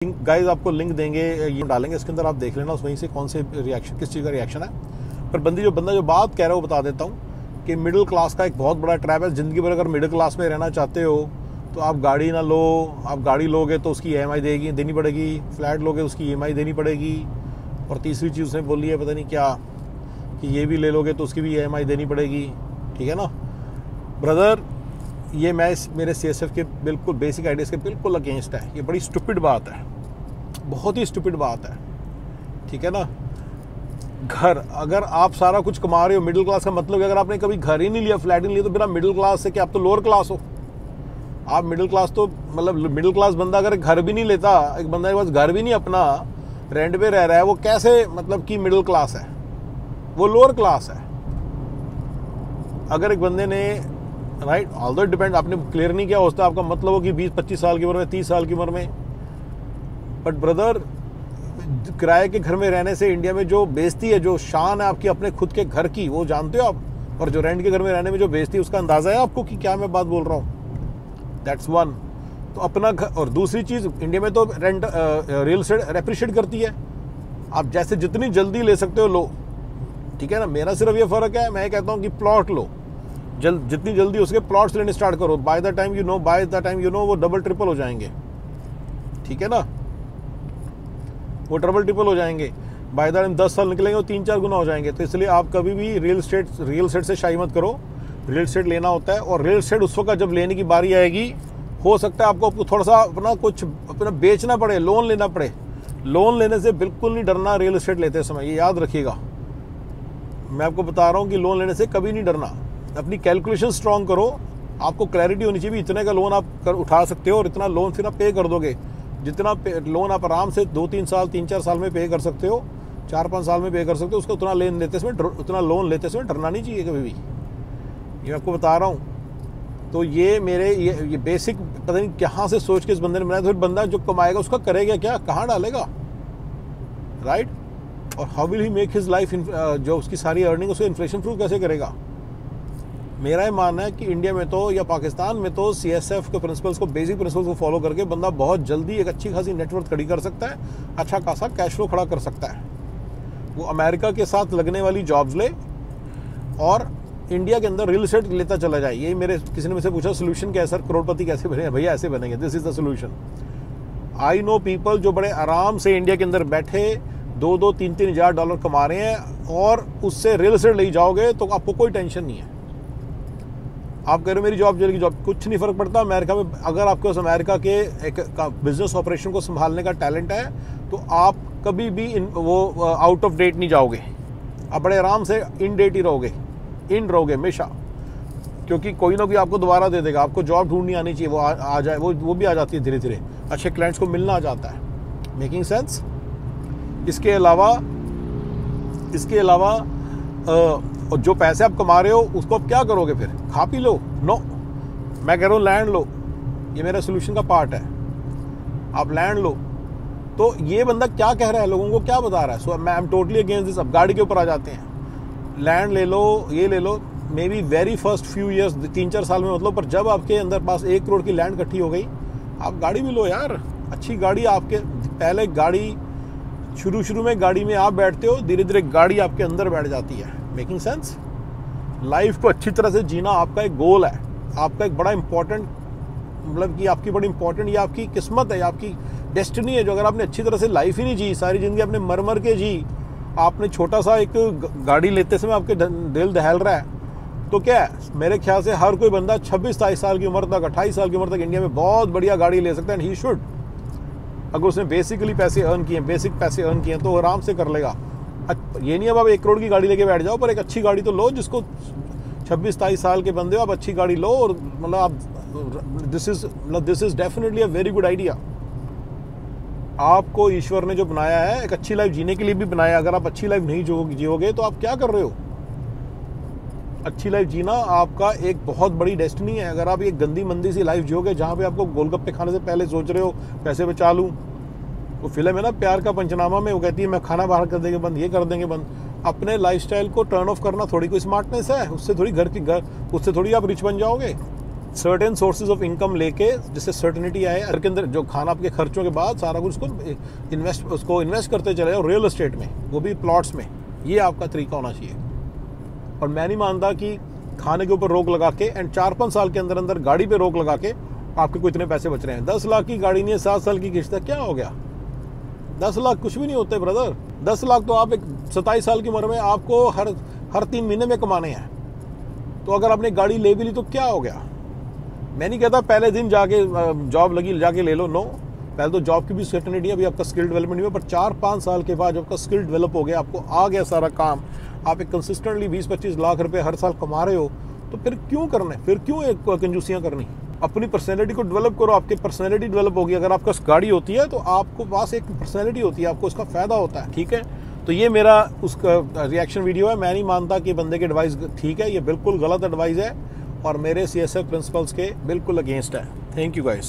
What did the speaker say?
Guys आपको link देंगे, ये डालेंगे, इसके अंदर आप देख लेना वहीं से कौन से रिएक्शन, किस चीज़ का रिएक्शन है। पर बंदा जो बात कह रहा है वो बता देता हूँ कि मिडिल क्लास का एक बहुत बड़ा ट्रैप है। ज़िंदगी भर अगर मिडिल क्लास में रहना चाहते हो तो आप गाड़ी ना लो। आप गाड़ी लोगे तो उसकी EMI देनी पड़ेगी, फ्लैट लोगे उसकी EMI देनी पड़ेगी, और तीसरी चीज़ उसने बोली है पता नहीं क्या कि ये भी ले लोगे तो उसकी भी EMI देनी पड़ेगी। ठीक है ना ब्रदर, ये मेरे CSF के बिल्कुल बेसिक आइडियाज़ के बिल्कुल अगेंस्ट है। ये बड़ी स्टूपिड बात है, बहुत ही स्टूपिड बात है। ठीक है ना, घर अगर आप सारा कुछ कमा रहे हो, मिडिल क्लास का मतलब अगर आपने कभी घर ही नहीं लिया, फ्लैट ही नहीं लिया, तो फिर आप मिडिल क्लास से क्या आप तो लोअर क्लास हो। आप मिडिल क्लास तो मतलब मिडिल क्लास बंदा अगर घर भी नहीं लेता, एक बंदा के पास घर भी नहीं अपना, रेंट पे रह रहा है, वो कैसे मतलब कि मिडिल क्लास है? वो लोअर क्लास है। अगर एक बंदे ने राइट ऑल्दो इट डिपेंड, आपने क्लियर नहीं किया होता, आपका मतलब हो कि 20-25 साल की उम्र में, 30 साल की उम्र में। बट ब्रदर, किराए के घर में रहने से इंडिया में जो बेइज्जती है, जो शान है आपकी अपने खुद के घर की, वो जानते हो आप। और जो रेंट के घर में रहने में जो बेइज्जती है, उसका अंदाजा है आपको कि क्या मैं बात बोल रहा हूँ? That's one. तो अपना घर, और दूसरी चीज़ इंडिया में तो रेंट रियल एस्टेट एप्रिशिएट करती है। आप जैसे जितनी जल्दी ले सकते हो लो। ठीक है ना, मेरा सिर्फ ये फ़र्क है, मैं कहता हूँ कि प्लॉट लो, जितनी जल्दी उसके प्लॉट्स लेने स्टार्ट करो। By the time you know वो डबल ट्रिपल हो जाएंगे। ठीक है ना, वो ट्रिपल हो जाएंगे। बाय द टाइम 10 साल निकलेंगे वो 3-4 गुना हो जाएंगे। तो इसलिए आप कभी भी रियल एस्टेट से शाई मत करो। रियल एस्टेट लेना होता है, और रियल एस्टेट उस वक्त जब लेने की बारी आएगी, हो सकता है आपको थोड़ा सा अपना बेचना पड़े, लोन लेना पड़े। लोन लेने से बिल्कुल नहीं डरना रियल एस्टेट लेते समय, ये याद रखिएगा। मैं आपको बता रहा हूँ कि लोन लेने से कभी नहीं डरना। अपनी कैलकुलेशन स्ट्रॉन्ग करो, आपको क्लैरिटी होनी चाहिए इतने का लोन आप उठा सकते हो, और इतना लोन फिर आप पे कर दोगे। जितना लोन आप आराम से 2-3 साल 3-4 साल में पे कर सकते हो, 4-5 साल में पे कर सकते हो, उसका उतना लोन लेते समय डरना नहीं चाहिए कभी भी। ये मैं आपको बता रहा हूँ। तो ये मेरे ये बेसिक पता नहीं कहाँ से सोच के इस बंदे ने बनाया। तो फिर बंदा जो कमाएगा उसका करेगा क्या, कहाँ डालेगा, राइट? और how will he make his life, जो उसकी सारी अर्निंग उसको इन्फ्लेशन प्रूफ कैसे करेगा? मेरा ये मानना है कि इंडिया में तो या पाकिस्तान में तो CSF के प्रिंसिपल्स को, बेसिक प्रिंसिपल्स को फॉलो करके बंदा बहुत जल्दी एक अच्छी खासी नेटवर्थ खड़ी कर सकता है, अच्छा खासा कैश फ्लो खड़ा कर सकता है। वो अमेरिका के साथ लगने वाली जॉब्स ले और इंडिया के अंदर रियल एस्टेट लेता चला जाए। यही मेरे किसी ने मुझसे पूछा सोल्यूशन क्या है सर, करोड़पति कैसे बने? भैया ऐसे बनेंगे, this is the solution. I know people जो बड़े आराम से इंडिया के अंदर बैठे $2-3 हज़ार डॉलर कमा रहे हैं, और उससे रियल एस्टेट ले जाओगे तो आपको कोई टेंशन नहीं है। आप कह रहे हो मेरी जॉब चलेगी, जॉब कुछ नहीं फर्क पड़ता। अमेरिका में अगर आपके पास अमेरिका के एक बिजनेस ऑपरेशन को संभालने का टैलेंट है, तो आप कभी भी वो आउट ऑफ डेट नहीं जाओगे। आप बड़े आराम से इन डेट ही रहोगे हमेशा, क्योंकि कोई ना कोई आपको दोबारा दे देगा। आपको जॉब ढूंढनी आनी चाहिए, वो आ जाए, वो भी आ जाती है धीरे धीरे। अच्छे क्लाइंट्स को मिलना आ जाता है। Making sense? इसके अलावा और जो पैसे आप कमा रहे हो उसको आप क्या करोगे फिर? खा पी लो? नो, मैं कह रहा हूँ लैंड लो। ये मेरा सोल्यूशन का पार्ट है। आप लैंड लो। तो ये बंदा क्या कह रहा है, लोगों को क्या बता रहा है? So I am totally against this. अब गाड़ी के ऊपर आ जाते हैं, लैंड ले लो, ये ले लो। Maybe very first few years, 3-4 साल में मतलब, पर जब आपके अंदर पास 1 करोड़ की लैंड इकट्ठी हो गई, आप गाड़ी भी लो यार, अच्छी गाड़ी। आपके पहले गाड़ी शुरू में गाड़ी में आप बैठते हो, धीरे धीरे गाड़ी आपके अंदर बैठ जाती है। Making sense? लाइफ को अच्छी तरह से जीना आपका एक गोल है, आपका एक बड़ा इंपॉर्टेंट, मतलब कि आपकी बड़ी इंपॉर्टेंट, ये आपकी किस्मत है, आपकी डेस्टिनी है। जो अगर आपने अच्छी तरह से लाइफ ही नहीं जी, सारी जिंदगी आपने मर के जी, आपने छोटा सा एक गाड़ी लेते समय आपके दिल दहल रहा है, तो क्या है? मेरे ख्याल से हर कोई बंदा 26-27 साल की उम्र तक, 28 साल की उम्र तक इंडिया में बहुत बढ़िया गाड़ी ले सकता है। एंड ही शुड, अगर उसने बेसिक पैसे अर्न किए तो आराम से कर लेगा। ये नहीं अब आप 1 करोड़ की गाड़ी लेके बैठ जाओ, पर एक अच्छी गाड़ी तो लो, जिसको 26-27 साल के बंदे हो, आप अच्छी गाड़ी लो। और मतलब आप this is definitely a very good idea. आपको ईश्वर ने जो बनाया है एक अच्छी लाइफ जीने के लिए भी बनाया। अगर आप अच्छी लाइफ नहीं जियोगे तो आप क्या कर रहे हो? अच्छी लाइफ जीना आपका एक बहुत बड़ी डेस्टिनी है। अगर आप ये गंदी मंदी सी लाइफ जियोगे, जहाँ पे आपको गोलगप्पे खाने से पहले सोच रहे हो पैसे बचा लूँ। वो फिल्म है ना प्यार का पंचनामा में, वो कहती है मैं खाना बाहर कर देंगे बंद, ये कर देंगे बंद। अपने लाइफस्टाइल को टर्न ऑफ करना थोड़ी कोई स्मार्टनेस है? उससे थोड़ी आप रिच बन जाओगे। सर्टेन सोर्सेज ऑफ इनकम लेके जिससे सर्टेनिटी आए, घर के अंदर जो खाना आपके खर्चों के बाद सारा कुछ उसको इन्वेस्ट करते चले जाओ रियल एस्टेट में, वो भी प्लॉट्स में। ये आपका तरीका होना चाहिए। और मैं नहीं मानता कि खाने के ऊपर रोक लगा के एंड 4-5 साल के अंदर अंदर गाड़ी पे रोक लगा के आपके को इतने पैसे बच रहे हैं। 10 लाख की गाड़ी नहीं है, 7 साल की किस्त है, क्या हो गया? 10 लाख कुछ भी नहीं होते ब्रदर। 10 लाख तो आप एक 27 साल की उम्र में आपको हर 3 महीने में कमाने हैं। तो अगर आपने गाड़ी ले भी ली तो क्या हो गया? मैं नहीं कहता पहले दिन जाके जॉब लगी जाके ले लो, नो। पहले तो जॉब की भी सर्टेनिटी है, अभी आपका स्किल डेवलपमेंट हुआ, पर 4-5 साल के बाद जब आपका स्किल डेवलप हो गया, आपको आ गया सारा काम, आप एक कंसिस्टेंटली 20-25 लाख रुपए हर साल कमा रहे हो, तो फिर क्यों करना है? फिर क्यों एक कंजूसियां करनी? अपनी पर्सनैलिटी को डेवलप करो। आपकी पर्सनैलिटी डेवलप होगी, अगर आपका गाड़ी होती है तो आपको पास एक पर्सनैलिटी होती है, आपको उसका फायदा होता है। ठीक है, तो ये मेरा उसका रिएक्शन वीडियो है। मैं नहीं मानता कि बंदे की एडवाइस ठीक है, ये बिल्कुल गलत एडवाइस है और मेरे CSF प्रिंसिपल्स के बिल्कुल अगेंस्ट है। Thank you guys.